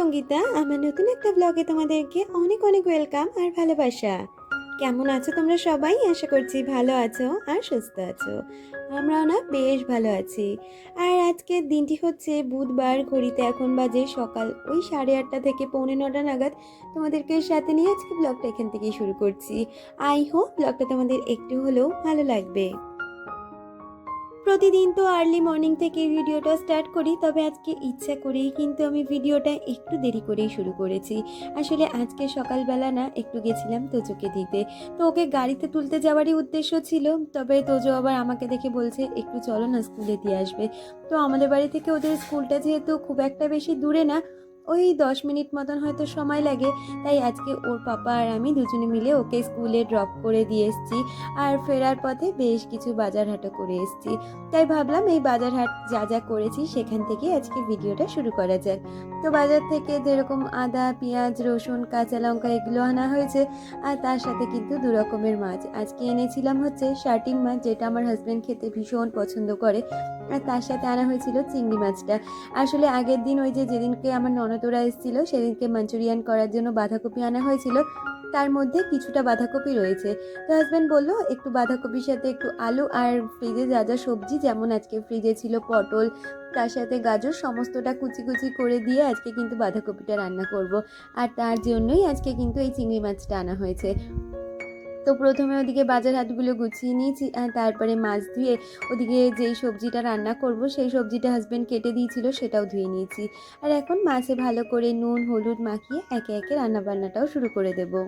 সঙ্গীতা। আমার নতুন একটা ব্লগে তোমাদেরকে অনেক অনেক ওয়েলকাম আর ভালোবাসা। কেমন আছো তোমরা সবাই? আশা করছি ভালো আছো আর সুস্থ আছো। আমরাও না বেশ ভালো আছি। আর আজকের দিনটি হচ্ছে বুধবার। ঘড়িতে এখন বাজে সকাল ওই 8:30 থেকে 8:45 নাগাদ। তোমাদেরকে সাথে নিয়ে আজকে ব্লগটা এখান থেকেই শুরু করছি। আই হোপ ব্লগটা তোমাদের একটু হলেও ভালো লাগবে। প্রতিদিন তো আর্লি মর্নিং থেকে ভিডিওটা স্টার্ট করি, তবে আজকে ইচ্ছা করেই কিন্তু আমি ভিডিওটা একটু দেরি করেই শুরু করেছি। আসলে আজকে সকালবেলা না একটু গেছিলাম তোজোকে দিতে, তো ওকে গাড়িতে তুলতে যাওয়ারই উদ্দেশ্য ছিল। তবে তোজো আবার আমাকে দেখে বলছে একটু চলো না স্কুলে দিয়ে আসবে। তো আমাদের বাড়ি থেকে ওদের স্কুলটা যেহেতু খুব একটা বেশি দূরে না, ওই 10 মিনিট মতন হয়তো সময় লাগে। তাই আজকে ওর পাপা আর আমি দুজনে মিলে ওকে স্কুলে ড্রপ করে দিয়ে এসেছি। আর ফেরার পথে বেশ কিছু বাজার হাটও করে এসেছি। তাই ভাবলাম এই বাজার হাট যা যা করেছি সেখান থেকে আজকে ভিডিওটা শুরু করা যাক। তো বাজার থেকে যেরকম আদা, পেঁয়াজ, রসুন, কাঁচা লঙ্কা এগুলো আনা হয়েছে। আর তার সাথে কিন্তু 2 রকমের মাছ আজকে এনেছিলাম, হচ্ছে শার্টিং মাছ, যেটা আমার হাজব্যান্ড খেতে ভীষণ পছন্দ করে। আর তার সাথে আনা হয়েছিল চিংড়ি মাছটা। আসলে আগের দিন ওই যেদিনকে আমার ননদরা এসেছিল সেদিনকে মাঞ্চুরিয়ান করার জন্য বাঁধাকপি আনা হয়েছিল, তার মধ্যে কিছুটা বাঁধাকপি রয়েছে। তো হাজব্যান্ড বললো একটু বাঁধাকপির সাথে একটু আলু আর ফ্রিজে যা যা সবজি, যেমন আজকে ফ্রিজে ছিল পটল, তার সাথে গাজর, সমস্তটা কুচি কুচি করে দিয়ে আজকে কিন্তু বাঁধাকপিটা রান্না করব। আর তার জন্যই আজকে কিন্তু এই চিংড়ি মাছটা আনা হয়েছে। তো প্রথমে ওদিকে বাজার হাটগুলো গুছিয়ে নিয়েছি, আর তারপরে মাছ ধুয়ে ওদিকে যেই সবজিটা রান্না করব সেই সবজিটা হাজব্যান্ড কেটে দিয়েছিল সেটাও ধুয়ে নিয়েছি। আর এখন মাছে ভালো করে নুন হলুদ মাখিয়ে একে একে রান্নাবান্নাটাও শুরু করে দেবো।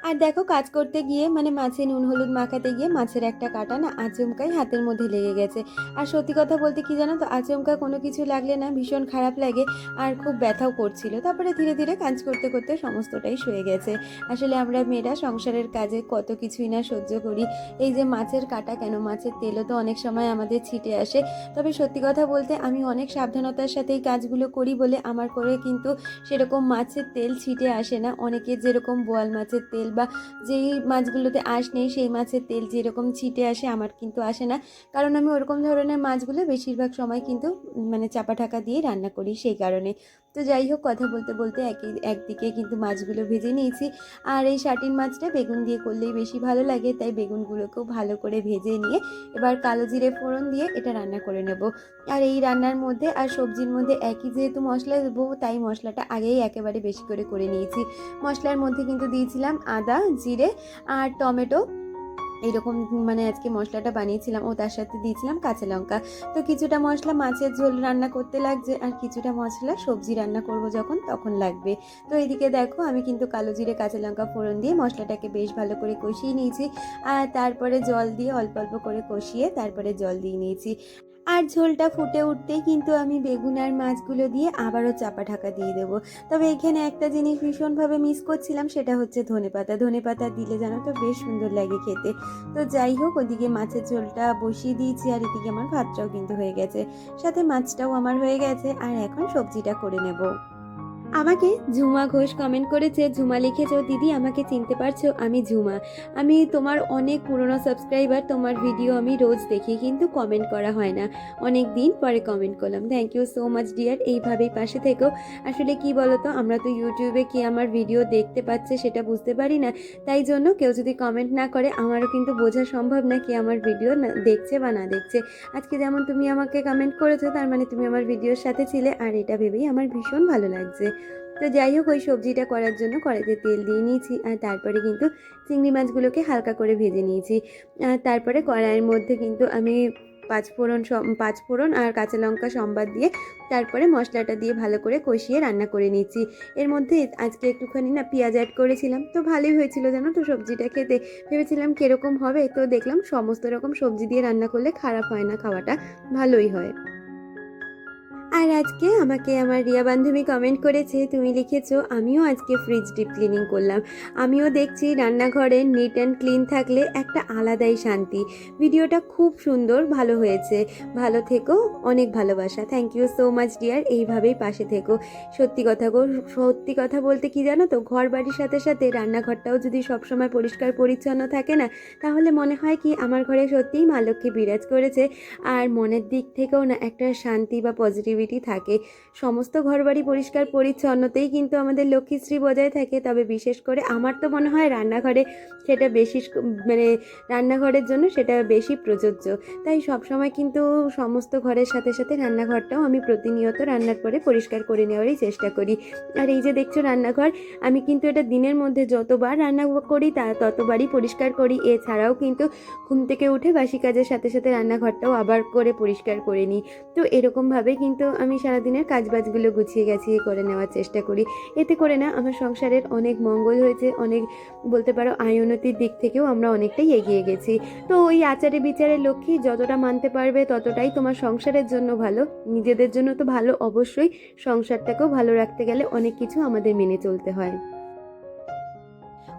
আর দেখো, কাজ করতে গিয়ে মানে মাছে নুন হলুদ মাখাতে গিয়ে মাছের একটা কাঁটা না আচমকাই হাতের মধ্যে লেগে গেছে। আর সত্যি কথা বলতে কি জানো তো, আচমকা কোনো কিছু লাগলে না ভীষণ খারাপ লাগে আর খুব ব্যথাও করছিল। তারপরে ধীরে ধীরে কাজ করতে করতে সমস্তটাই সয়ে গেছে। আসলে আমরা মেয়েরা সংসারের কাজে কত কিছুই না সহ্য করি। এই যে মাছের কাঁটা কেন, মাছের তেলও তো অনেক সময় আমাদের ছিটে আসে। তবে সত্যি কথা বলতে আমি অনেক সাবধানতার সাথে এই কাজগুলো করি বলে আমার করে কিন্তু সেরকম মাছের তেল ছিটে আসে না। অনেকের যেরকম বোয়াল মাছের তেল বা যেই মাছগুলোতে আঁশ নেই সেই মাছের তেল যেরকম ছিটে আসে, আমার কিন্তু আসে না। কারণ আমি ওরকম ধরনের মাছগুলো বেশিরভাগ সময় কিন্তু মানে চাপা ঢাকা দিয়ে রান্না করি, সেই কারণে। তো যাই হোক, কথা বলতে বলতে একদিকে কিন্তু মাছগুলো ভেজে নিয়েছি। আর এই শাটিন মাছটা বেগুন দিয়ে করলেই বেশি ভালো লাগে, তাই বেগুনগুলোকেও ভালো করে ভেজে নিয়ে এবার কালো জিরে ফোড়ন দিয়ে এটা রান্না করে নেব। আর এই রান্নার মধ্যে আর সবজির মধ্যে একই যেহেতু মশলা দেবো, তাই মশলাটা আগেই একেবারে বেশি করে করে নিয়েছি। মশলার মধ্যে কিন্তু দিয়েছিলাম আদা, জিরে আর টমেটো, এইরকম মানে আজকে মশলাটা বানিয়েছিলাম। ও তার সাথে দিয়েছিলাম কাঁচা লঙ্কা। তো কিছুটা মশলা মাছের ঝোল রান্না করতে লাগছে, আর কিছুটা মশলা সবজি রান্না করব যখন তখন লাগবে। তো এদিকে দেখো, আমি কিন্তু কালো জিরে কাঁচা লঙ্কা ফোড়ন দিয়ে মশলাটাকে বেশ ভালো করে কষিয়ে নিয়েছি। আর তারপরে জল দিয়ে অল্প অল্প করে কষিয়ে তারপরে জল দিয়ে নিয়েছি। আর ঝোলটা ফুটে উঠতেই কিন্তু আমি বেগুন আর মাছগুলো দিয়ে আবারও চাপা ঢাকা দিয়ে দেবো। তবে এখানে একটা জিনিস ভীষণভাবে মিস করছিলাম, সেটা হচ্ছে ধনেপাতা। ধনেপাতা দিলে জানো তো বেশ সুন্দর লাগে খেতে। তো যাই হোক, ওদিকে মাছের ঝোলটা বসিয়ে দিয়েছি, আর এদিকে আমার ভাতটাও কিন্তু হয়ে গেছে, সাথে মাছটাও আমার হয়ে গেছে। আর এখন সবজিটা করে নেব। আমাকে ঝুমা ঘোষ কমেন্ট করেছে, ঝুমা লিখেছো, দিদি আমাকে চিনতে পারছো? আমি ঝুমা। আমি তোমার অনেক পুরনো সাবস্ক্রাইবার, তোমার ভিডিও আমি রোজ দেখি, কিন্তু কমেন্ট করা হয় না। অনেক দিন পরে কমেন্ট করলাম। Thank you so much dear, এইভাবেই পাশে থেকো। আসলে কি বলতো, আমরা তো ইউটিউবে কে আমার ভিডিও দেখতে পাচ্ছে সেটা বুঝতে পারি না। তাই জন্য কেউ যদি কমেন্ট না করে আমারও কিন্তু বোঝা সম্ভব না কে আমার ভিডিও দেখছে বা না দেখছে। আজকে যেমন তুমি আমাকে কমেন্ট করেছো, তার মানে তুমি আমার ভিডিওর সাথে ছিলে, আর এটা ভেবেই আমার ভীষণ ভালো লাগছে। তো যাই হোক, ওই সবজিটা করার জন্য কড়াইতে তেল দিয়ে নিয়েছি, আর তারপরে কিন্তু চিংড়ি মাছগুলোকে হালকা করে ভেজে নিয়েছি। আর তারপরে কড়াইয়ের মধ্যে কিন্তু আমি পাঁচফোড়ন আর কাঁচা লঙ্কা সম্বাদ দিয়ে তারপরে মশলাটা দিয়ে ভালো করে কষিয়ে রান্না করে নিয়েছি। এর মধ্যে আজকে একটুখানি না পেঁয়াজ অ্যাড করেছিলাম, তো ভালোই হয়েছিল জানো তো সবজিটা খেতে। ভেবেছিলাম কীরকম হবে, তো দেখলাম সমস্ত রকম সবজি দিয়ে রান্না করলে খারাপ হয় না, খাওয়াটা ভালোই হয়। আর আজকে আমাকে আমার রিয়া বান্ধবী কমেন্ট করেছে, তুমি লিখেছো, আমিও আজকে ফ্রিজ ডিপ ক্লিনিং করলাম। আমিও দেখছি রান্নাঘরে নিট অ্যান্ড ক্লিন থাকলে একটা আলাদাই শান্তি। ভিডিওটা খুব সুন্দর, ভালো হয়েছে। ভালো থেকো, অনেক ভালোবাসা। Thank you so much dear, এইভাবেই পাশে থেকো। সত্যি কথা বলতে কি জানো তো, ঘর বাড়ির সাথে সাথে রান্নাঘরটাও যদি সবসময় পরিষ্কার পরিচ্ছন্ন থাকে না, তাহলে মনে হয় কি আমার ঘরে সত্যিই মা লক্ষ্মী বিরাজ করেছে। আর মনের দিক থেকেও না একটা শান্তি বা পজিটিভিটি সিকিউরিটি থাকে। সমস্ত ঘরবাড়ি পরিষ্কার পরিচ্ছন্নতেই কিন্তু আমাদের লক্ষ্মীশ্রী বজায় থাকে, তবে বিশেষ করে আমার তো মনে হয় রান্নাঘরে সেটা বেশি মানে রান্নাঘরের জন্য সেটা বেশি প্রযোজ্য। তাই সবসময় কিন্তু সমস্ত ঘরের সাথে সাথে রান্নাঘরটাও আমি প্রতিনিয়ত রান্নার পরে পরিষ্কার করে নেওয়ারই চেষ্টা করি। আর এই যে দেখছো রান্নাঘর, আমি কিন্তু এটা দিনের মধ্যে যতবার রান্না করি ততবারই পরিষ্কার করি। এছাড়াও কিন্তু ঘুম থেকে উঠে বাসি কাজের সাথে সাথে রান্নাঘরটাও আবার করে পরিষ্কার করে নিই। তো এরকমভাবে কিন্তু আমি সারাদিনের কাজবাজগুলো গুছিয়ে গাছিয়ে করে নেওয়ার চেষ্টা করি। এতে করে না আমার সংসারের অনেক মঙ্গল হয়েছে, অনেক বলতে পারো আয়োন্নতির দিক থেকেও আমরা অনেকটাই এগিয়ে গেছি। তো ওই আচারে বিচারে লক্ষ্মী যতটা মানতে পারবে ততটাই তোমার সংসারের জন্য ভালো। নিজেদের জন্য তো ভালো অবশ্যই, সংসারটাকেও ভালো রাখতে গেলে অনেক কিছু আমাদের মেনে চলতে হয়।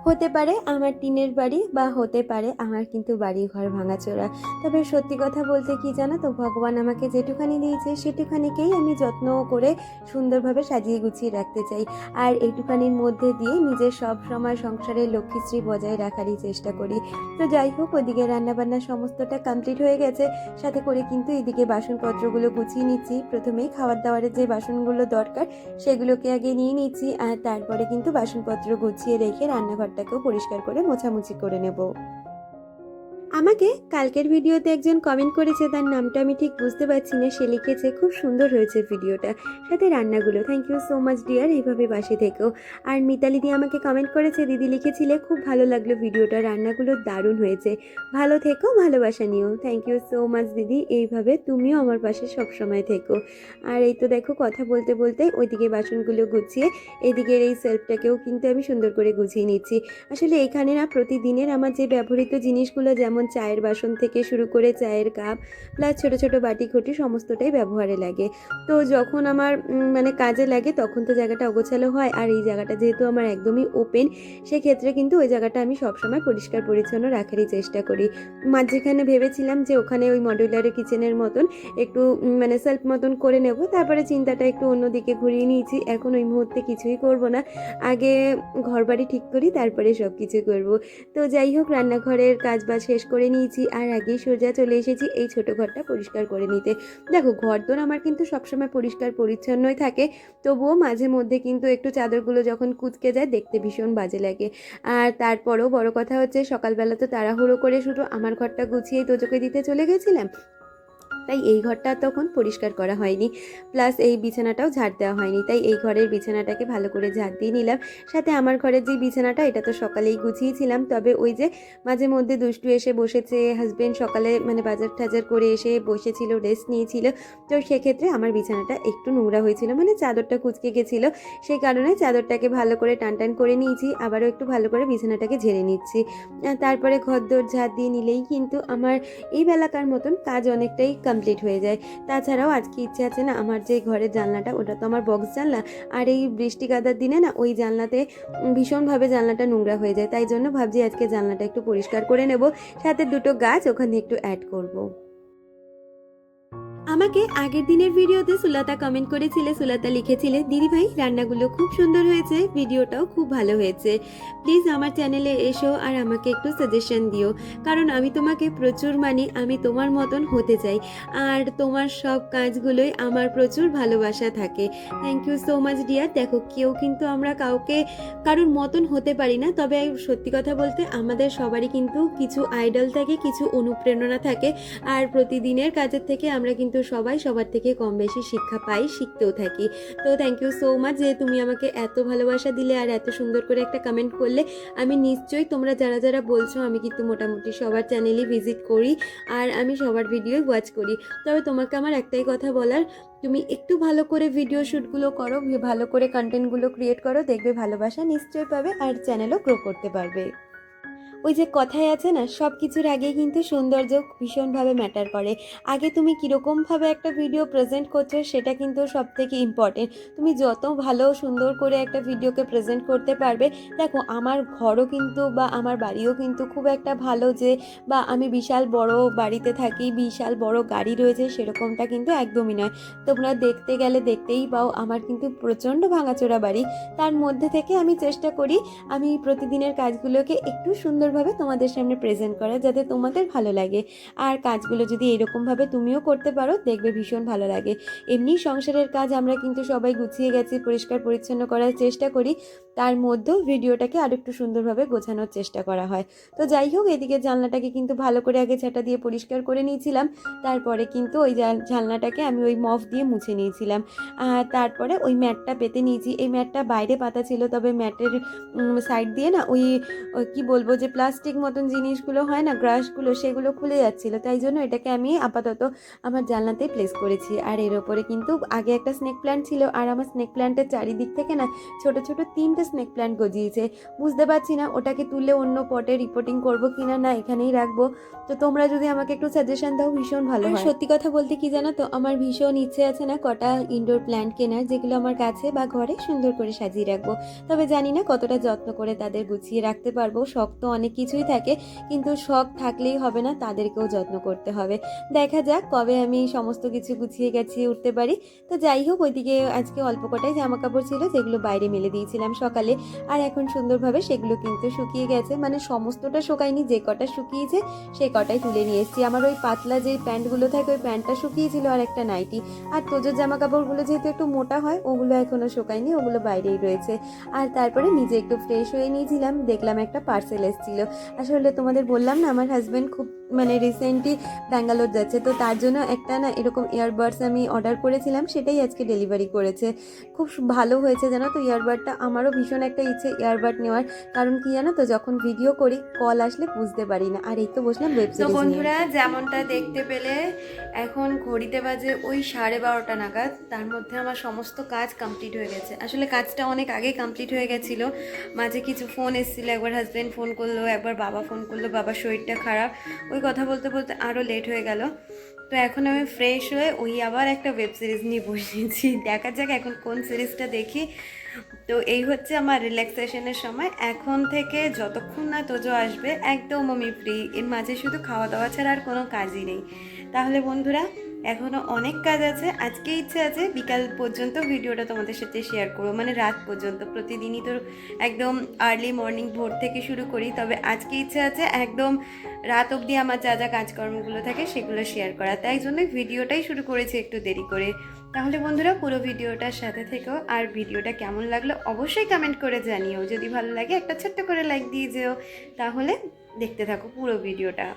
হতে পারে আমার টিনের বাড়ি বা হতে পারে আমার কিন্তু বাড়ি ঘর ভাঙাচোরা, তবে সত্যি কথা বলতে কি জানো তো, ভগবান আমাকে যেটুখানি দিয়েছে সেটুখানিকেই আমি যত্ন করে সুন্দরভাবে সাজিয়ে গুছিয়ে রাখতে চাই। আর এইটুখানির মধ্যে দিয়ে নিজের সব সময় সংসারের লক্ষ্মীশ্রী বজায় রাখারই চেষ্টা করি। তো যাই হোক, ওদিকে রান্নাবান্না সমস্তটা কমপ্লিট হয়ে গেছে, সাথে করে কিন্তু এদিকে বাসনপত্রগুলো গুছিয়ে নিচ্ছি। প্রথমেই খাবার দাবারের যে বাসনগুলো দরকার সেগুলোকে আগে নিয়ে নিচ্ছি, আর তারপরে কিন্তু বাসনপত্র গুছিয়ে রেখে রান্নাঘরটাকেও পরিষ্কার করে মোছামুছি করে নেব। আমাকে কালকের ভিডিওতে একজন কমেন্ট করেছে, তার নামটা আমি ঠিক বুঝতে পারছি না। সে লিখেছে খুব সুন্দর হয়েছে ভিডিওটা, সাথে রান্নাগুলো। Thank you so much dear, এইভাবে পাশে থেকেও। আর মিতালি দি আমাকে কমেন্ট করেছে, দিদি লিখেছিলে খুব ভালো লাগলো ভিডিওটা, রান্নাগুলো দারুণ হয়েছে, ভালো থেকো, ভালোবাসা নিও। থ্যাংক ইউ সো মাচ দিদি, এইভাবে তুমিও আমার পাশে সবসময় থেকো। আর এই তো দেখো কথা বলতে বলতে ওইদিকে বাসনগুলো গুছিয়ে এদিকের এই সেলফটাকেও কিন্তু আমি সুন্দর করে গুছিয়ে নিচ্ছি। আসলে এখানে না প্রতিদিনের আমার যে ব্যবহৃত জিনিসগুলো, যেমন চায়ের বাসন থেকে শুরু করে চায়ের কাপ প্লাস ছোট ছোট বাটি ঘটি সমস্তটাই ব্যবহারে লাগে। তো যখন আমার মানে কাজে লাগে তখন তো জায়গাটা অগোছালো হয়, আর এই জায়গাটা যেহেতু আমার একদমই ওপেন, সেক্ষেত্রে কিন্তু ওই জায়গাটা আমি সবসময় পরিষ্কার পরিচ্ছন্ন রাখারই চেষ্টা করি। যেখানে ভেবেছিলাম যে ওখানে ওই মডিউলার কিচেনের মতন একটু মানে সেলফ মতন করে নেব, তারপরে চিন্তাটা একটু অন্যদিকে ঘুরিয়ে নিয়েছি। এখন ওই মুহূর্তে কিছুই করব না, আগে ঘরবাড়ি ঠিক করি তারপরে সব কিছু করব। তো যাই হোক, রান্নাঘরের কাজ বাজ শেষ করে নিয়েছি, আর আগেই সোজা চলে এসেছি এই ছোটো ঘরটা পরিষ্কার করে নিতে। দেখো ঘরদোর আমার কিন্তু সবসময় পরিষ্কার পরিচ্ছন্নই থাকে, তবুও মাঝে মধ্যে কিন্তু একটু চাদরগুলো যখন কুঁচকে যায় দেখতে ভীষণ বাজে লাগে। আর তারপরেও বড় কথা হচ্ছে, সকালবেলা তো তাড়াহুড়ো করে শুধু আমার ঘরটা গুছিয়েই তোজোকে দিতে চলে গেছিলাম, তাই এই ঘরটা তখন পরিষ্কার করা হয়নি, প্লাস এই বিছানাটাও ঝাড় দেওয়া হয়নি। তাই এই ঘরের বিছানাটাকে ভালো করে ঝাড় দিয়ে নিলাম। সাথে আমার ঘরের যে বিছানাটা, এটা তো সকালেই গুছিয়েছিলাম, তবে ওই যে মাঝে মধ্যে দুষ্টু এসে বসেছে, হাজব্যান্ড সকালে মানে বাজার টাজার করে এসে বসেছিল, রেস্ট নিয়েছিল, তো সেক্ষেত্রে আমার বিছানাটা একটু নোংরা হয়েছিল, মানে চাদরটা কুঁচকে গেছিলো, সেই কারণে চাদরটাকে ভালো করে টান টান করে নিয়েছি, আবারও একটু ভালো করে বিছানাটাকে ঝেড়ে নিচ্ছি। তারপরে ঘরদোর ঝাড় দিয়ে নিলেই কিন্তু আমার এই বেলাকার মতন কাজ অনেকটাই কমপ্লিট হয়ে যায়। তাছাড়াও আজকে ইচ্ছে আছে না, আমার যে ঘরের জানলাটা ওটা তো আমার বক্স জানলা, আর এই বৃষ্টি কাদার দিনে না ওই জানলাতে ভীষণভাবে জানলাটা নোংরা হয়ে যায়, তাই জন্য ভাবছি আজকে জানলাটা একটু পরিষ্কার করে নেব, সাথে দুটো গাছ ওখানে একটু অ্যাড করব। আমাকে আগের দিনের ভিডিওতে সুলতা কমেন্ট করেছিলে, সুলতা লিখেছিলে, দিদি ভাই রান্নাগুলো খুব সুন্দর হয়েছে, ভিডিওটাও খুব ভালো হয়েছে, প্লিজ আমার চ্যানেলে এসো আর আমাকে একটু সাজেশন দিও, কারণ আমি তোমাকে প্রচুর মানি, আমি তোমার মতন হতে চাই, আর তোমার সব কাজগুলোই আমার প্রচুর ভালোবাসা থাকে। Thank you so much dear. দেখো কেউ কিন্তু আমরা কাউকে কারোর মতন হতে পারি না, তবে সত্যি কথা বলতে আমাদের সবারই কিন্তু কিছু আইডল থাকে, কিছু অনুপ্রেরণা থাকে, আর প্রতিদিনের কাজের থেকে আমরা কিন্তু সবাই সবার থেকে কম বেশি শিক্ষা পাই, শিখতেও থাকি। তো থ্যাংক ইউ সো মাচ যে তুমি আমাকে এত ভালোবাসা দিলে আর এত সুন্দর করে একটা কমেন্ট করলে। আমি নিশ্চয়ই তোমরা যারা যারা বলছো, আমি কিন্তু মোটামুটি সবার চ্যানেলই ভিজিট করি আর আমি সবার ভিডিওই ওয়াচ করি, তবে তোমাকে আমার একটাই কথা বলার, তুমি একটু ভালো করে ভিডিও শ্যুটগুলো করো, ভালো করে কন্টেন্টগুলো ক্রিয়েট করো, দেখবে ভালোবাসা নিশ্চয়ই পাবে আর চ্যানেলও গ্রো করতে পারবে। ওই যে কথায় আছে না, সব কিছুর আগে কিন্তু সৌন্দর্য ভীষণভাবে ম্যাটার করে। আগে তুমি কীরকমভাবে একটা ভিডিও প্রেজেন্ট করছো সেটা কিন্তু সব থেকে ইম্পর্টেন্ট। তুমি যত ভালো সুন্দর করে একটা ভিডিওকে প্রেজেন্ট করতে পারবে। দেখো আমার ঘরও কিন্তু বা আমার বাড়িও কিন্তু খুব একটা ভালো যে বা আমি বিশাল বড় বাড়িতে থাকি, বিশাল বড় গাড়ি রয়েছে, সেরকমটা কিন্তু একদমই নয়। তোমরা দেখতে গেলে দেখতেই পাও আমার কিন্তু প্রচণ্ড ভাঙাচোরা বাড়ি। তার মধ্যে থেকে আমি চেষ্টা করি আমি প্রতিদিনের কাজগুলোকে একটু সুন্দর সুন্দরভাবে তোমাদের সামনে প্রেজেন্ট করা, যাতে তোমাদের ভালো লাগে। আর কাজগুলো যদি এরকমভাবে তুমিও করতে পারো, দেখবে ভীষণ ভালো লাগে। এমনি সংসারের কাজ আমরা কিন্তু সবাই গুছিয়ে গেছি, পরিষ্কার পরিচ্ছন্ন করার চেষ্টা করি, তার মধ্যেও ভিডিওটাকে আরো একটু সুন্দরভাবে গোছানোর চেষ্টা করা হয়। তো যাই হোক, এদিকে জানলাটাকে কিন্তু ভালো করে আগে ঝাঁটা দিয়ে পরিষ্কার করে নিয়েছিলাম, তারপরে কিন্তু ওই জানলাটাকে আমি ওই মফ দিয়ে মুছে নিয়েছিলাম। তারপরে ওই ম্যাটটা পেতে নিয়েছি। এই ম্যাটটা বাইরে পাতা ছিল, তবে ম্যাটের সাইড দিয়ে না ওই কি বলবো, যে প্লাস্টিক মতন জিনিসগুলো হয় না, গ্রাসগুলো, সেগুলো খুলে যাচ্ছিলো, তাই জন্য এটাকে আমি আপাতত আমার জানলাতেই প্লেস করেছি। আর এর ওপরে কিন্তু আগে একটা স্নেক প্ল্যান্ট ছিল, আর আমার স্নেক প্ল্যান্টের চারিদিক থেকে না ছোট ছোট 3টে স্নেক প্ল্যান্ট গজিয়েছে। বুঝতে পারছি না ওটাকে তুলে অন্য পটে রিপোর্টিং করবো কিনা, না এখানেই রাখবো। তো তোমরা যদি আমাকে একটু সাজেশন দাও ভীষণ ভালো হয়। সত্যি কথা বলতে কি জানো তো, আমার ভীষণ ইচ্ছে আছে না কটা ইনডোর প্ল্যান্ট কেনার, যেগুলো আমার কাছে বা ঘরে সুন্দর করে সাজিয়ে রাখবো। তবে জানি না কতটা যত্ন করে তাদের গুছিয়ে রাখতে পারবো। শখ তো অনেক কিছুই থাকে, কিন্তু শখ থাকলেই হবে না, তাদেরকেও যত্ন করতে হবে। দেখা যাক কবে আমি সমস্ত কিছু গুছিয়ে গেছিয়ে উঠতে পারি। তো যাই হোক, ওইদিকে আজকে অল্প কটাই জামা কাপড় ছিল, যেগুলো বাইরে মেলে দিয়েছিলাম সকালে, আর এখন সুন্দরভাবে সেগুলো কিন্তু শুকিয়ে গেছে। মানে সমস্তটা শুকায়নি, যে কটা শুকিয়েছে সে কটাই তুলে নিয়ে এসেছি। আমার ওই পাতলা যে প্যান্টগুলো থাকে, ওই প্যান্টটা শুকিয়েছিল, আর একটা নাইটি। আর তোজোর জামা কাপড়গুলো যেহেতু একটু মোটা হয়, ওগুলো এখনো শুকায়নি, ওগুলো বাইরেই রয়েছে। আর তারপরে নিজে একটু ফ্রেশ হয়ে নিয়েছিলাম, দেখলাম একটা পার্সেল এসেছিল। আসলে তোমাদের বললাম না, আমার হাজব্যান্ড খুব রিসেন্টলি ব্যাঙ্গালোর যাচ্ছে, তো তার জন্য একটা না এরকম ইয়ারবাডস আমি অর্ডার করেছিলাম, সেটাই আজকে ডেলিভারি করেছে। খুব ভালো হয়েছে জানো তো ইয়ারবাডটা। আমারও ভীষণ একটা ইচ্ছে ইয়ারবাড নেওয়ার, কারণ কি জানো তো, যখন ভিডিও করি কল আসলে বুঝতে পারি না। আর এই তো বসলাম ওয়েব সিরিজ নিয়ে। তো বন্ধুরা, যেমনটা দেখতে পেলে, এখন ঘড়িতে বাজে ওই 12:30 নাগাদ। তার মধ্যে আমার সমস্ত কাজ কমপ্লিট হয়ে গেছে। আসলে কাজটা অনেক আগে কমপ্লিট হয়ে গেছিলো। মাঝে কিছু ফোন এসেছিলো, একবার হাজব্যান্ড ফোন করলো, একবার বাবা ফোন করলো, বাবার শরীরটা খারাপ, ওই কথা বলতে বলতে আরও লেট হয়ে গেল। তো এখন আমি ফ্রেশ হয়ে ওই আবার একটা ওয়েব সিরিজ নিয়ে বসেছি। দেখা যাক এখন কোন সিরিজটা দেখি। তো এই হচ্ছে আমার রিল্যাক্সেশনের সময়। এখন থেকে যতক্ষণ না তোজো আসবে একদম আমি ফ্রি। এর মাঝে শুধু খাওয়া দাওয়া ছাড়া আর কোনো কাজই নেই। তাহলে বন্ধুরা, এখনও অনেক কাজ আছে। আজকে ইচ্ছে আছে বিকাল পর্যন্ত ভিডিওটা তোমাদের সাথে শেয়ার করবো, মানে রাত পর্যন্ত। প্রতিদিনই তো একদম আর্লি মর্নিং ভোর থেকে শুরু করি, তবে আজকে ইচ্ছে আছে একদম রাত অবধি আমার যা যা কাজকর্মগুলো থাকে সেগুলো শেয়ার করা। তাই জন্য ভিডিওটাই শুরু করেছি একটু দেরি করে। তাহলে বন্ধুরা, পুরো ভিডিওটার সাথে থেকেও। আর ভিডিওটা কেমন লাগলো অবশ্যই কমেন্ট করে জানিও। যদি ভালো লাগে একটা ছোট্ট করে লাইক দিয়ে যেও। তাহলে দেখতে থাকো পুরো ভিডিওটা।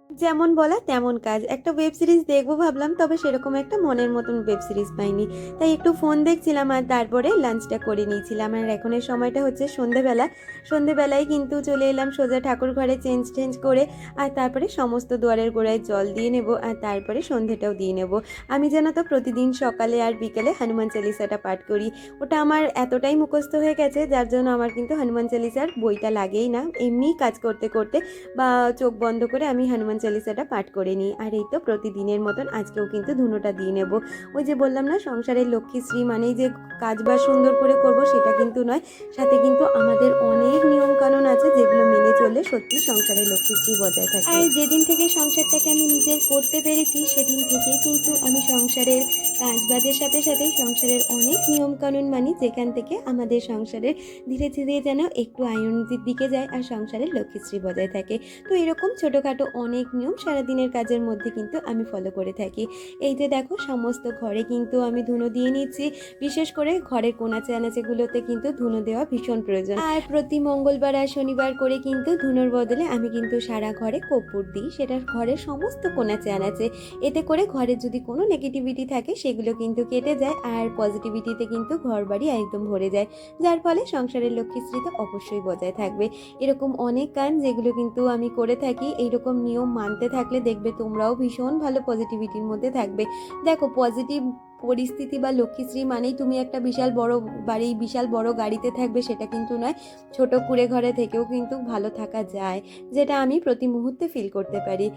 যেমন বলা তেমন কাজ, একটা ওয়েব সিরিজ দেখবো ভাবলাম, তবে সেরকম একটা মনের মতন ওয়েব সিরিজ পাইনি, তাই একটু ফোন দেখছিলাম, আর তারপরে লাঞ্চটা করে নিয়েছিলাম। আর এখনের সময়টা হচ্ছে সন্ধেবেলা। সন্ধেবেলায় কিন্তু চলে এলাম সোজা ঠাকুর ঘরে চেঞ্জ করে, আর তারপরে সমস্ত দুয়ারের গোড়ায় জল দিয়ে নেব, আর তারপরে সন্ধেটাও দিয়ে নেব। আমি জানো তো প্রতিদিন সকালে আর বিকেলে হনুমান চালিসাটা পাঠ করি। ওটা আমার এতটাই মুখস্থ হয়ে গেছে, যার জন্য আমার কিন্তু হনুমান চালিসার বইটা লাগেই না। এমনি কাজ করতে করতে বা চোখ বন্ধ করে আমি হনুমান চালিসাটা পাঠ করে নিই। আর এই তো প্রতিদিনের মতন আজকেও কিন্তু ধুনোটা দিয়ে নেব। ওই যে বললাম না, সংসারের লক্ষ্মীশ্রী মানেই যে কাজ বাজ সুন্দর করে করব সেটা কিন্তু নয়, সাথে কিন্তু আমাদের অনেক নিয়ম কানুন আছে, যেগুলো মেনে চললে সত্যি সংসারের লক্ষ্মীশ্রী বজায় থাকে। আর যেদিন থেকে সংসারটাকে আমি নিজের করতে পেরেছি, সেদিন থেকেই কিন্তু আমি সংসারের কাজ বাজের সাথে সাথে সংসারের অনেক নিয়ম কানুন মানি, যেখান থেকে আমাদের সংসারের ধীরে ধীরে যেন একটু আয়ুর্বেদির দিকে যায়, আর সংসারের লক্ষ্মীশ্রী বজায় থাকে। তো এরকম ছোটোখাটো অনেক নিয়ম সারাদিনের কাজের মধ্যে কিন্তু আমি ফলো করে থাকি। এই যে দেখো, সমস্ত ঘরে কিন্তু আমি ধুনো দিয়ে নিচ্ছি। বিশেষ করে ঘরের কোনাচে আনাচেগুলোতে কিন্তু ধুনো দেওয়া ভীষণ প্রয়োজন। আর প্রতি মঙ্গলবার আর শনিবার করে কিন্তু ধুনোর বদলে আমি কিন্তু সারা ঘরে কর্পূর দিই, সেটা ঘরের সমস্ত কোনাচে আনাচে। এতে করে ঘরে যদি কোনো নেগেটিভিটি থাকে সেগুলো কিন্তু কেটে যায়, আর পজিটিভিটিতে কিন্তু ঘর বাড়ি একদম ভরে যায়, যার ফলে সংসারের লক্ষ্মীশ্রী তো অবশ্যই বজায় থাকবে। এরকম অনেক কাজ যেগুলো কিন্তু আমি করে থাকি। এইরকম নিয়ম মানতে থাকলে দেখবে তোমরাও ভীষণ ভালো পজিটিভিটির মধ্যে থাকবে। দেখো, পজিটিভ পরিস্থিতি বা লক্ষ্মীশ্রী মানেই তুমি একটা বিশাল বড় বাড়ি, বিশাল বড় গাড়িতে থাকবে, সেটা কিন্তু নয়। ছোট কুড়ে ঘরে থেকেও কিন্তু ভালো থাকা যায়, যেটা আমি প্রতি মুহূর্তে ফিল করতে পারি।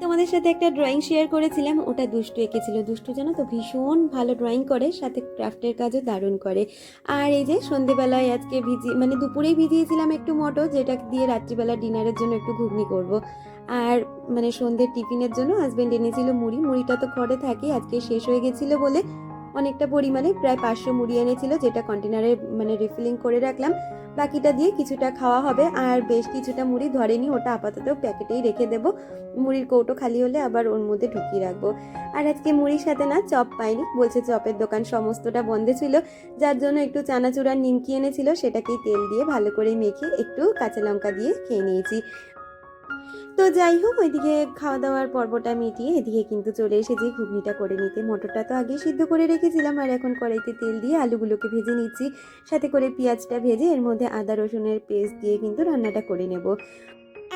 তোমাদের সাথে একটা ড্রয়িং শেয়ার করেছিলাম, ওটা দুষ্টু এঁকেছিল। দুষ্টু জানো তো ভীষণ ভালো ড্রয়িং করে, সাথে ক্রাফটের কাজও দারুণ করে। আর এই যে সন্ধেবেলায় আজকে দুপুরেই ভিজিয়েছিলাম একটু মটর, যেটা দিয়ে রাত্রিবেলা ডিনারের জন্য একটু ঘুগনি করব। আর সন্ধ্যের টিফিনের জন্য হাজব্যান্ড এনেছিল মুড়িটা তো ঘরে থাকে, আজকে শেষ হয়ে গেছিলো বলে অনেকটা পরিমাণে প্রায় 500 মুড়ি এনেছিল, যেটা কন্টেনারে মানে রিফিলিং করে রাখলাম। বাকিটা দিয়ে কিছুটা খাওয়া হবে, আর বেশ কিছুটা মুড়ি ধরেনি, ওটা আপাতত প্যাকেটেই রেখে দেবো। মুড়ির কৌটো খালি হলে আবার ওর মধ্যে ঢুকিয়ে রাখবো। আর আজকে মুড়ির সাথে না চপ পাইনি, বলছে চপের দোকান সমস্তটা বন্ধ ছিল, যার জন্য একটু চানাচুরার নিমকি এনেছিল, সেটাকেই তেল দিয়ে ভালো করে মেখে একটু কাঁচা লঙ্কা দিয়ে খেয়ে নিয়েছি। তো যাই হোক, ওইদিকে খাওয়া দাওয়ার পর্বটা মিটিয়ে এদিকে কিন্তু চলে এসেছি ঘুগনিটা করে নিতে। মটরটা তো আগে সিদ্ধ করে রেখেছিলাম, আর এখন কড়াইতে তেল দিয়ে আলুগুলোকে ভেজে নিচ্ছি, সাথে করে পেঁয়াজটা ভেজে এর মধ্যে আদা রসুনের পেস্ট দিয়ে কিন্তু রান্নাটা করে নেব।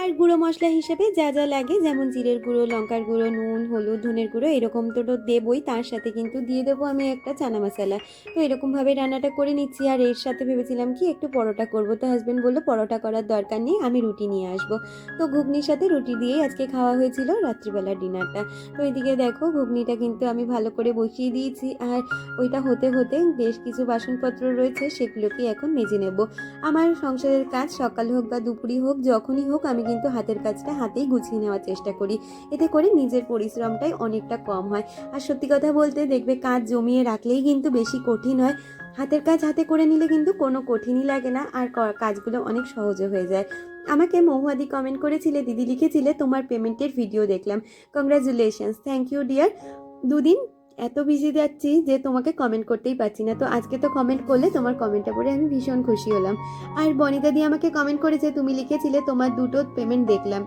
আর গুঁড়ো মশলা হিসেবে যা যা লাগে, যেমন জিরের গুঁড়ো, লঙ্কার গুঁড়ো, নুন, হলুদ, ধনের গুঁড়ো, এরকম তো দেবই, তার সাথে কিন্তু দিয়ে দেবো আমি একটা চানা মশলা। তো এরকমভাবে রান্নাটা করে নিচ্ছি। আর এর সাথে ভেবেছিলাম কি একটু পরোটা করব, তো হাজব্যান্ড বললো পরোটা করার দরকার নেই, আমি রুটি নিয়ে আসবো। তো ঘুগনির সাথে রুটি দিয়েই আজকে খাওয়া হয়েছিল রাত্রিবেলার ডিনারটা। তো এদিকে দেখো ঘুগনিটা কিন্তু আমি ভালো করে বসিয়ে দিয়েছি, আর ওইটা হতে হতে বেশ কিছু বাসনপত্র রয়েছে, সেগুলোকে এখন মেজে নেব। আমার সংসারের কাজ সকাল হোক বা দুপুরই হোক, যখনই হোক, আমি কিন্তু হাতের কাজটা হাতেই গুছিয়ে নেওয়ার চেষ্টা করি, এতে করে নিজের পরিশ্রমটাই অনেকটা কম হয়। আর সত্যি কথা বলতে দেখবে, কাজ জমিয়ে রাখলেই কিন্তু বেশি কঠিন হয়, হাতের কাজ হাতে করে নিলে কিন্তু কোনো কঠিনই লাগে না, আর কাজগুলো অনেক সহজে হয়ে যায়। আমাকে মহুয়াদি কমেন্ট করেছিলে, দিদি লিখেছিলে তোমার পেমেন্টের ভিডিও দেখলাম, কংগ্রাচুলেশনস, থ্যাংক ইউ ডিয়ার। দুদিন এত বিজি যাচ্ছি যে তোমাকে কমেন্ট করতেই পারছি না, তো আজকে তো কমেন্ট করলে, তোমার কমেন্টটা পড়ে আমি ভীষণ খুশি হলাম। আর বনিতা দি আমাকে কমেন্ট করেছে, তুমি লিখেছিলে তোমার 2টো পেমেন্ট দেখলাম,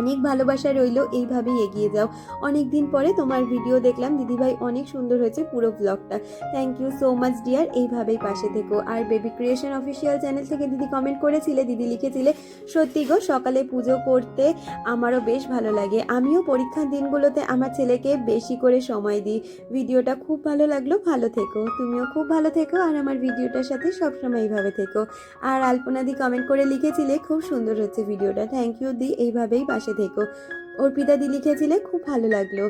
অনেক ভালোবাসা রইলো, এইভাবেই এগিয়ে যাও। অনেক দিন পরে তোমার ভিডিও দেখলাম দিদিভাই, অনেক সুন্দর হয়েছে পুরো ব্লগটা, thank you so much dear, এইভাবেই পাশে থেকো। আর বেবি ক্রিয়েশন অফিসিয়াল চ্যানেল থেকে দিদি কমেন্ট করেছিলে, দিদি লিখেছিলে সত্যি গো, সকালে পুজো করতে আমারও বেশ ভালো লাগে, আমিও পরীক্ষার দিনগুলোতে আমার ছেলেকে বেশি করে সময় দিই। ভিডিওটা খুব ভালো লাগলো, ভালো থেকো, তুমিও খুব ভালো থেকো, আর আমার ভিডিওটার সাথে সবসময় এইভাবে থেকো। আর আলপনা দি কমেন্ট করে লিখেছিলে খুব সুন্দর হচ্ছে ভিডিওটা, থ্যাংক ইউ দি, এইভাবেই পাশে থেকো। অর্পিতা দি লিখেছিলে খুব ভালো লাগলো।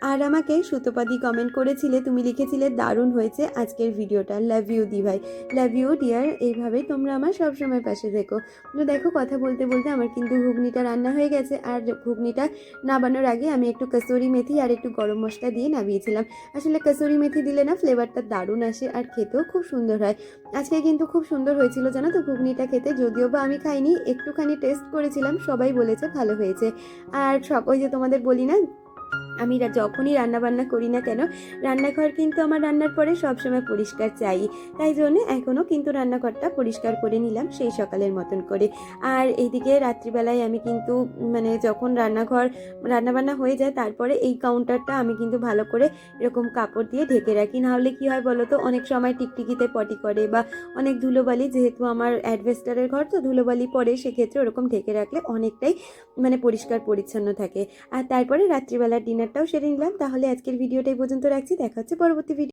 আর আমাকে সুতপা দি কমেন্ট করেছিলে, তুমি লিখেছিলে দারুণ হয়েছে আজকের ভিডিওটা, লাভ ইউ দি ভাই, লাভ ইউ ডিয়ার, এইভাবেই তোমরা আমার সবসময় পাশে থেকো। তো দেখো, কথা বলতে বলতে আমার কিন্তু ঘুগনিটা রান্না হয়ে গেছে, আর ঘুগনিটা নাবানোর আগে আমি একটু কসুরি মেথি আর একটু গরম মশলা দিয়ে নামিয়েছিলাম। আসলে কসুরি মেথি দিলে না ফ্লেভারটা দারুণ আসে, আর খেতেও খুব সুন্দর হয়। আজকে কিন্তু খুব সুন্দর হয়েছিল জানো তো ঘুগনিটা খেতে, যদিও বা আমি খাইনি, একটুখানি টেস্ট করেছিলাম, সবাই বলেছে ভালো হয়েছে। আর ওই যে তোমাদের বলি না, আমি যখনই রান্না বান্না করি না কেন, রান্নাঘর কিন্তু আমার রান্নার পরে সবসময় পরিষ্কার চাই, তাই জন্য এখনও কিন্তু রান্নাঘরটা পরিষ্কার করে নিলাম সেই সকালের মতন করে। আর এইদিকে রাত্রিবেলায় আমি কিন্তু মানে যখন রান্নাবান্না হয়ে যায়, তারপরে এই কাউন্টারটা আমি কিন্তু ভালো করে এরকম কাপড় দিয়ে ঢেকে রাখি, নাহলে কি হয় বলো তো, অনেক সময় টিকটিকিতে পটি করে বা অনেক ধুলোবালি, যেহেতু আমার অ্যাডভেস্টারের ঘর তো ধুলোবালি পড়ে, সেক্ষেত্রে ওরকম ঢেকে রাখলে অনেকটাই মানে পরিষ্কার পরিচ্ছন্ন থাকে। আর তারপরে রাত্রিবেলার ডিনারটাও সেরে নিলাম। তাহলে আজকের ভিডিওটা এই পর্যন্ত রাখছি, দেখা হচ্ছে পরবর্তী ভিডিও।